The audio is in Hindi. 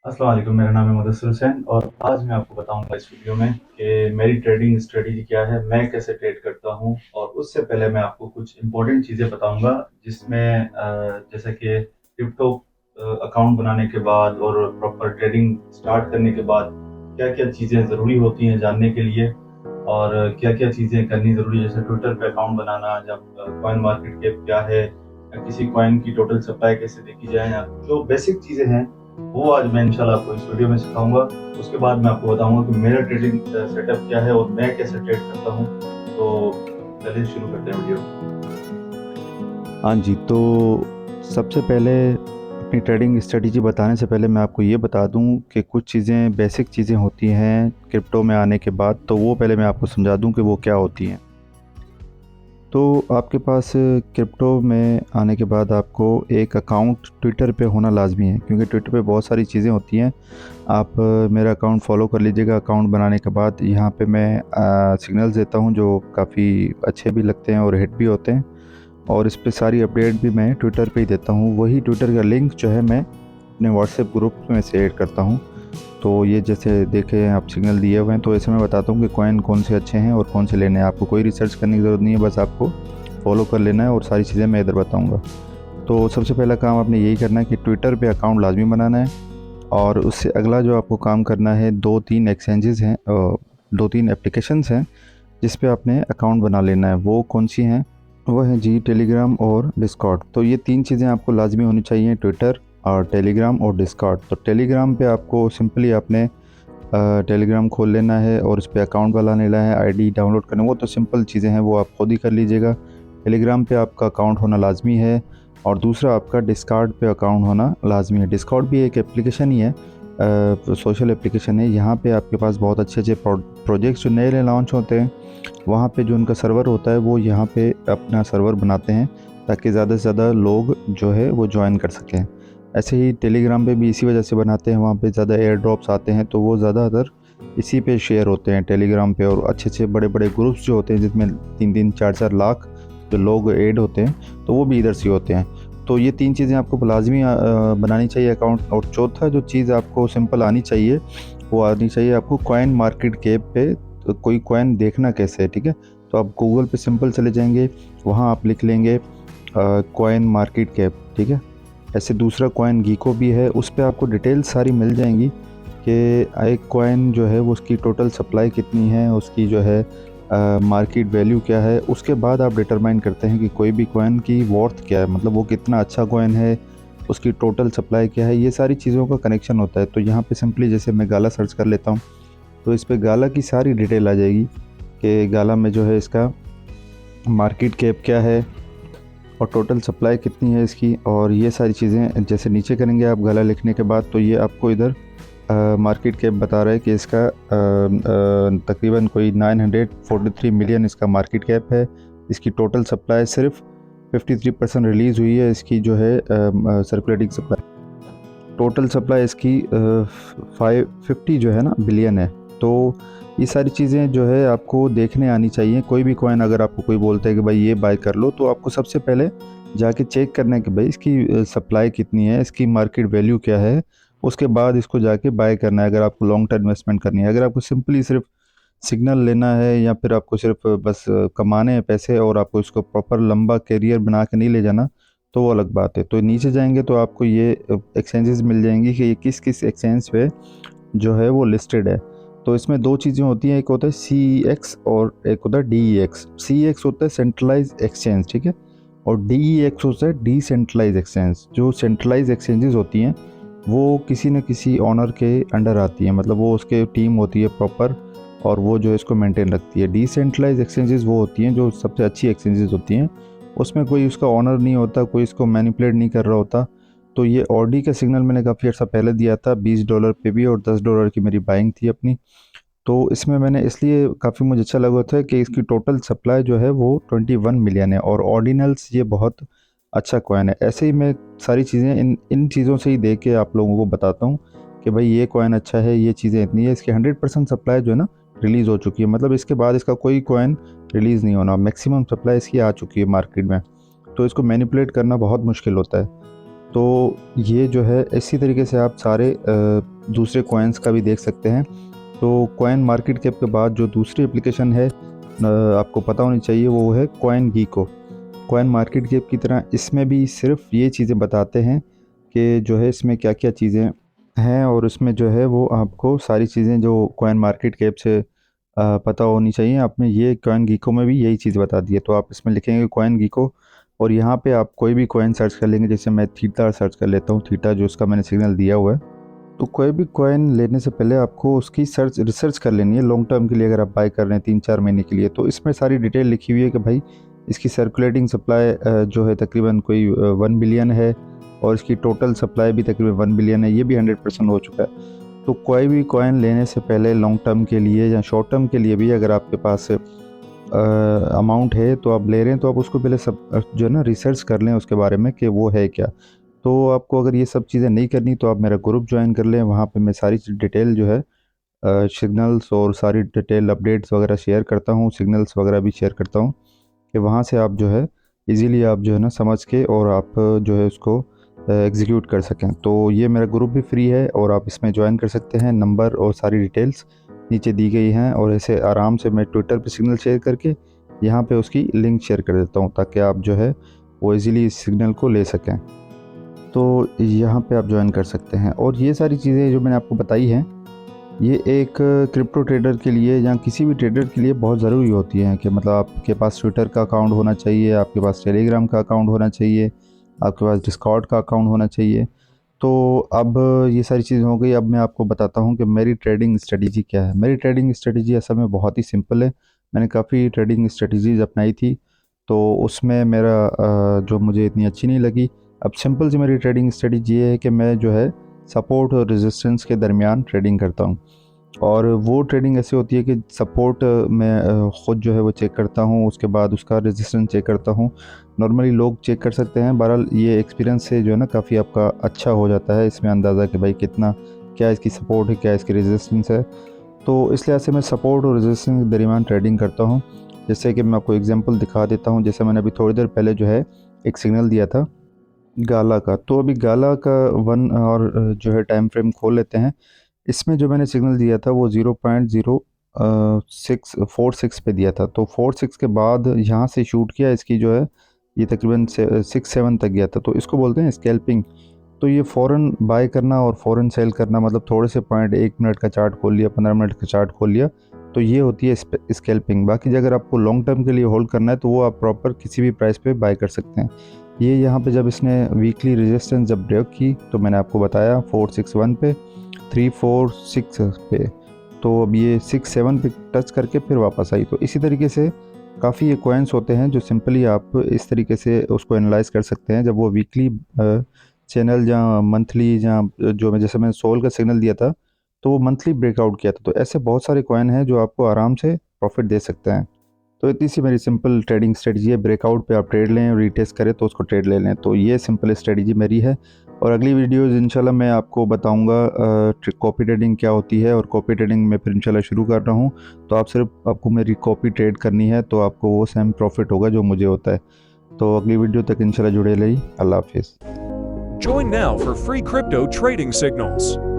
अस्सलाम वालेकुम, मेरा नाम है मुदस्सिर हुसैन और आज मैं आपको बताऊंगा इस वीडियो में कि मेरी ट्रेडिंग स्ट्रेटेजी क्या है, मैं कैसे ट्रेड करता हूं। और उससे पहले मैं आपको कुछ इंपॉर्टेंट चीज़ें बताऊंगा जिसमें जैसे कि क्रिप्टो अकाउंट बनाने के बाद और प्रॉपर ट्रेडिंग स्टार्ट करने के बाद क्या क्या चीज़ें ज़रूरी होती हैं जानने के लिए, और क्या क्या चीज़ें करनी ज़रूरी है, जैसे ट्विटर पे अकाउंट बनाना, जब कॉइन मार्केट कैप क्या है, या किसी कॉइन की टोटल सप्लाई कैसे देखी जाए, या जो बेसिक चीज़ें हैं वो आज मैं इंशाल्लाह आपको इस वीडियो में सिखाऊंगा। उसके बाद मैं आपको बताऊंगा कि मेरा ट्रेडिंग सेटअप क्या है और मैं कैसे ट्रेड करता हूँ। तो चलिए शुरू करते हैं वीडियो। हाँ जी, तो सबसे पहले अपनी ट्रेडिंग स्ट्रेटजी बताने से पहले मैं आपको ये बता दूं कि कुछ चीज़ें बेसिक चीज़ें होती हैं क्रिप्टो में आने के बाद, तो वो पहले मैं आपको समझा दूं कि वो क्या होती हैं। तो आपके पास क्रिप्टो में आने के बाद आपको एक अकाउंट ट्विटर पे होना लाजमी है, क्योंकि ट्विटर पे बहुत सारी चीज़ें होती हैं। आप मेरा अकाउंट फॉलो कर लीजिएगा। अकाउंट बनाने के बाद यहाँ पे मैं सिग्नल्स देता हूँ जो काफ़ी अच्छे भी लगते हैं और हिट भी होते हैं, और इस पे सारी अपडेट भी मैं ट्विटर पे ही देता हूँ। वही ट्विटर का लिंक जो है मैं अपने व्हाट्सएप ग्रुप में से ऐड करता हूँ। तो ये जैसे देखें आप सिग्नल दिए हुए हैं, तो ऐसे मैं बताता हूँ कि कॉइन कौन से अच्छे हैं और कौन से लेने हैं। आपको कोई रिसर्च करने की ज़रूरत नहीं है, बस आपको फॉलो कर लेना है और सारी चीज़ें मैं इधर बताऊँगा। तो सबसे पहला काम आपने यही करना है कि ट्विटर पे अकाउंट लाजमी बनाना है। और उससे अगला जो आपको काम करना है, 2-3 एक्सचेंजेस हैं, 2-3 एप्लीकेशंस हैं जिस पे आपने अकाउंट बना लेना है। वो कौन सी हैं? वो है जी टेलीग्राम और डिस्कॉर्ड। तो ये 3 चीज़ें आपको लाज़मी होनी चाहिए, ट्विटर और टेलीग्राम और डिस्कॉर्ड। तो टेलीग्राम पे आपको सिंपली आपने टेलीग्राम खोल लेना है और उस पे अकाउंट बना लेना है, आईडी डाउनलोड करना, वो तो सिंपल चीज़ें हैं, वो आप खुद ही कर लीजिएगा। टेलीग्राम पे आपका अकाउंट होना लाज़मी है। और दूसरा आपका डिस्कॉर्ड पे अकाउंट होना लाज़मी है। डिस्कॉर्ड भी एक एप्लीकेशन ही है, सोशल एप्लीकेशन है। यहाँ पे आपके पास बहुत अच्छे-अच्छे प्रोजेक्ट्स जो नए-नए लॉन्च होते हैं, वहाँ पे जो उनका सर्वर होता है वो यहाँ पे अपना सर्वर बनाते हैं, ताकि ज़्यादा से ज़्यादा लोग जो है वो जॉइन कर सकें। ऐसे ही टेलीग्राम पे भी इसी वजह से बनाते हैं, वहाँ पे ज़्यादा एयर ड्रॉप्स आते हैं तो वो ज़्यादातर इसी पे शेयर होते हैं टेलीग्राम पे। और अच्छे-अच्छे बड़े-बड़े ग्रुप्स जो होते हैं जिसमें 3-3 4-4 लाख जो लोग ऐड होते हैं, तो वो भी इधर से होते हैं। तो ये 3 चीज़ें आपको लाज़मी बनानी चाहिए अकाउंट। और चौथा जो चीज़ आपको सिंपल आनी चाहिए, वो आनी चाहिए आपको कॉइन मार्केट कैप पे कोई कॉइन देखना कैसे है, ठीक है? तो आप गूगल पे सिंपल चले जाएँगे, वहाँ आप लिख लेंगे कॉइन मार्केट कैप, ठीक है? ऐसे दूसरा कॉइन गीको भी है, उस पे आपको डिटेल्स सारी मिल जाएँगी कि एक कॉइन जो है वो उसकी टोटल सप्लाई कितनी है, उसकी जो है मार्केट वैल्यू क्या है। उसके बाद आप डिटरमाइन करते हैं कि कोई भी कॉइन की वर्थ क्या है, मतलब वो कितना अच्छा कॉइन है, उसकी टोटल सप्लाई क्या है, ये सारी चीज़ों का कनेक्शन होता है। तो यहाँ पे सिंपली जैसे मैं गाला सर्च कर लेता हूँ, तो इस पे गाला की सारी डिटेल आ जाएगी कि गाला में जो है इसका मार्केट कैप क्या है और टोटल सप्लाई कितनी है इसकी, और ये सारी चीज़ें जैसे नीचे करेंगे आप गाला लिखने के बाद, तो ये आपको इधर मार्केट कैप बता रहा है कि इसका तकरीबन कोई 943 मिलियन इसका मार्केट कैप है। इसकी टोटल सप्लाई सिर्फ 53% रिलीज़ हुई है, इसकी जो है सर्कुलेटिंग सप्लाई। टोटल सप्लाई इसकी 550 जो है ना बिलियन है। तो ये सारी चीज़ें जो है आपको देखने आनी चाहिए। कोई भी कॉइन अगर आपको कोई बोलता है कि भाई ये बाय कर लो, तो आपको सबसे पहले जाके चेक करना है कि भाई इसकी सप्लाई कितनी है, इसकी मार्केट वैल्यू क्या है। उसके बाद इसको जाके बाय करना है, अगर आपको लॉन्ग टर्म इन्वेस्टमेंट करनी है। अगर आपको सिंपली सिर्फ सिग्नल लेना है या फिर आपको सिर्फ बस कमाने हैं पैसे और आपको इसको प्रॉपर लंबा करियर बना के नहीं ले जाना, तो वो अलग बात है। तो नीचे जाएंगे तो आपको ये एक्सचेंजेस मिल जाएंगी कि ये किस किस एक्सचेंज पे जो है वो लिस्टेड है। तो इसमें दो चीज़ें होती हैं, एक होता है CEX और एक होता है DEX। CEX होता है सेंट्रलाइज एक्सचेंज, ठीक है, और DEX होता है डिसेंट्रलाइज एक्सचेंज। जो सेंट्रलाइज एक्सचेंजेस होती हैं वो किसी न किसी ऑनर के अंडर आती हैं, मतलब वो उसके टीम होती है प्रॉपर, और वो जो है इसको मेंटेन रखती है। डिसेंट्रलाइज एक्सचेंजेस वो होती हैं जो सबसे अच्छी एक्सचेंजेस होती हैं, उसमें कोई उसका ऑनर नहीं होता, कोई इसको मैनिपुलेट नहीं कर रहा होता। तो ये ऑडी का सिग्नल मैंने काफ़ी अर्सा पहले दिया था, $20 पे भी, और $10 की मेरी बाइंग थी अपनी। तो इसमें मैंने इसलिए काफ़ी मुझे अच्छा लगा था कि इसकी टोटल सप्लाई जो है वो 21 मिलियन है, और ऑर्डिनल्स ये बहुत अच्छा कॉइन है। ऐसे ही मैं सारी चीज़ें इन इन चीज़ों से ही देख के आप लोगों को बताता हूँ कि भाई ये कॉइन अच्छा है, ये चीज़ें इतनी है। इसकी 100% सप्लाई जो है ना रिलीज़ हो चुकी है, मतलब इसके बाद इसका कोई कॉइन रिलीज़ नहीं होना, मैक्सिमम सप्लाई इसकी आ चुकी है मार्केट में। तो इसको मैनिपुलेट करना बहुत मुश्किल होता है। तो ये जो है इसी तरीके से आप सारे दूसरे कॉइन्स का भी देख सकते हैं। तो कॉइन मार्केट कैप के बाद जो दूसरी एप्लीकेशन है आपको पता होनी चाहिए, वो है कॉइन गीको। कॉइन मार्केट कैप की तरह इसमें भी सिर्फ ये चीज़ें बताते हैं कि जो है इसमें क्या क्या चीज़ें हैं, और इसमें जो है वो आपको सारी चीज़ें जो कॉइन मार्केट कैप से पता होनी चाहिए आपने, ये कॉइन गीको में भी यही चीज़ बता दी है। तो आप इसमें लिखेंगे कॉइन गीको और यहाँ पे आप कोई भी कॉइन सर्च कर लेंगे। जैसे मैं थीटा सर्च कर लेता हूँ, थीटा जो उसका मैंने सिग्नल दिया हुआ है। तो कोई भी कॉइन लेने से पहले आपको उसकी रिसर्च कर लेनी है लॉन्ग टर्म के लिए। अगर आप बाय कर रहे हैं 3-4 महीने के लिए, तो इसमें सारी डिटेल लिखी हुई है कि भाई इसकी सर्कुलेटिंग सप्लाई जो है तकरीबन कोई 1 बिलियन है, और इसकी टोटल सप्लाई भी तकरीबन 1 बिलियन है। ये भी 100% हो चुका है। तो कोई भी कॉइन लेने से पहले लॉन्ग टर्म के लिए या शॉर्ट टर्म के लिए भी अगर आपके पास अमाउंट है तो आप ले रहे हैं, तो आप उसको पहले सब जो है ना रिसर्च कर लें उसके बारे में कि वो है क्या। तो आपको अगर ये सब चीज़ें नहीं करनी तो आप मेरा ग्रुप ज्वाइन कर लें। वहाँ पे मैं सारी डिटेल जो है सिग्नल्स और सारी डिटेल अपडेट्स वगैरह शेयर करता हूँ, सिग्नल्स वगैरह भी शेयर करता हूँ, कि वहाँ से आप जो है इजीली आप जो है ना समझ के और आप जो है उसको एग्जीक्यूट कर सकें। तो ये मेरा ग्रुप भी फ्री है और आप इसमें ज्वाइन कर सकते हैं। नंबर और सारी डिटेल्स नीचे दी गई हैं, और ऐसे आराम से मैं ट्विटर पे सिग्नल शेयर करके यहाँ पे उसकी लिंक शेयर कर देता हूँ, ताकि आप जो है वो इजीली इस सिग्नल को ले सकें। तो यहाँ पे आप ज्वाइन कर सकते हैं। और ये सारी चीज़ें जो मैंने आपको बताई हैं, ये एक क्रिप्टो ट्रेडर के लिए या किसी भी ट्रेडर के लिए बहुत ज़रूरी होती हैं। कि मतलब आपके पास ट्विटर का अकाउंट होना चाहिए, आपके पास टेलीग्राम का अकाउंट होना चाहिए, आपके पास डिस्कॉर्ड का अकाउंट होना चाहिए। तो अब ये सारी चीज़ें हो गई। अब मैं आपको बताता हूँ कि मेरी ट्रेडिंग स्ट्रेटजी क्या है। मेरी ट्रेडिंग स्ट्रेटजी असल में बहुत ही सिंपल है। मैंने काफ़ी ट्रेडिंग स्ट्रेटजीज़ अपनाई थी, तो उसमें मेरा जो मुझे इतनी अच्छी नहीं लगी। अब सिंपल सी मेरी ट्रेडिंग स्ट्रेटजी ये है कि मैं जो है सपोर्ट और रेजिस्टेंस के दरमियान ट्रेडिंग करता हूँ। और वो ट्रेडिंग ऐसी होती है कि सपोर्ट मैं ख़ुद जो है वो चेक करता हूँ, उसके बाद उसका रेजिस्टेंस चेक करता हूँ। नॉर्मली लोग चेक कर सकते हैं। बहरहाल ये एक्सपीरियंस से जो है ना काफ़ी आपका अच्छा हो जाता है इसमें अंदाज़ा कि भाई कितना क्या इसकी सपोर्ट है, क्या इसकी रेजिस्टेंस है। तो इस लिहाज से मैं सपोर्ट और रेजिस्टेंस के दरमियान ट्रेडिंग करता हूँ। जैसे कि मैं आपको एग्जांपल दिखा देता हूँ। जैसे मैंने अभी थोड़ी देर पहले जो है एक सिग्नल दिया था गाला का, तो अभी गाला का 1 और जो है टाइम फ्रेम खोल लेते हैं। इसमें जो मैंने सिग्नल दिया था वो 0.0646 पे दिया था। तो 46 के बाद यहाँ से शूट किया, इसकी जो है ये तकरीबन 6-7 तक गया था। तो इसको बोलते हैं स्कैल्पिंग। तो ये फ़ौरन बाय करना और फ़ौरन सेल करना, मतलब थोड़े से पॉइंट 1 मिनट का चार्ट खोल लिया, 15 मिनट का चार्ट खोल लिया, तो ये होती है स्कैल्पिंग। बाकी अगर आपको लॉन्ग टर्म के लिए होल्ड करना है तो वो आप प्रॉपर किसी भी प्राइस पे बाय कर सकते हैं। ये यहाँ पे जब इसने वीकली रेजिस्टेंस जब ब्रेक की, तो मैंने आपको बताया 461 पे, 346 पे, तो अब ये 67 पे टच करके फिर वापस आई। तो इसी तरीके से काफ़ी ये कॉइन्स होते हैं जो सिंपली आप इस तरीके से उसको एनालाइज कर सकते हैं। जब वो वीकली चैनल या मंथली या जो मैं जैसे मैंने सोल का सिग्नल दिया था, तो वो मंथली ब्रेकआउट किया था। तो ऐसे बहुत सारे कॉइन हैं जो आपको आराम से प्रॉफिट दे सकते हैं। तो इतनी सी मेरी सिंपल ट्रेडिंग स्ट्रेटजी है। ब्रेकआउट पे आप ट्रेड लें, रीटेस्ट करें तो उसको ट्रेड ले लें। तो ये सिंपल स्ट्रेटजी मेरी है। और अगली वीडियोज़ इंशाल्लाह मैं आपको बताऊंगा कॉपी ट्रेडिंग क्या होती है, और कॉपी ट्रेडिंग मैं फिर इंशाल्लाह शुरू कर रहा हूँ। तो आप सिर्फ आपको मेरी कॉपी ट्रेड करनी है, तो आपको वो सेम प्रॉफिट होगा जो मुझे होता है। तो अगली वीडियो तक इंशाल्लाह जुड़े रहिए। अल्लाह हाफिज़। Join now for free crypto trading signals.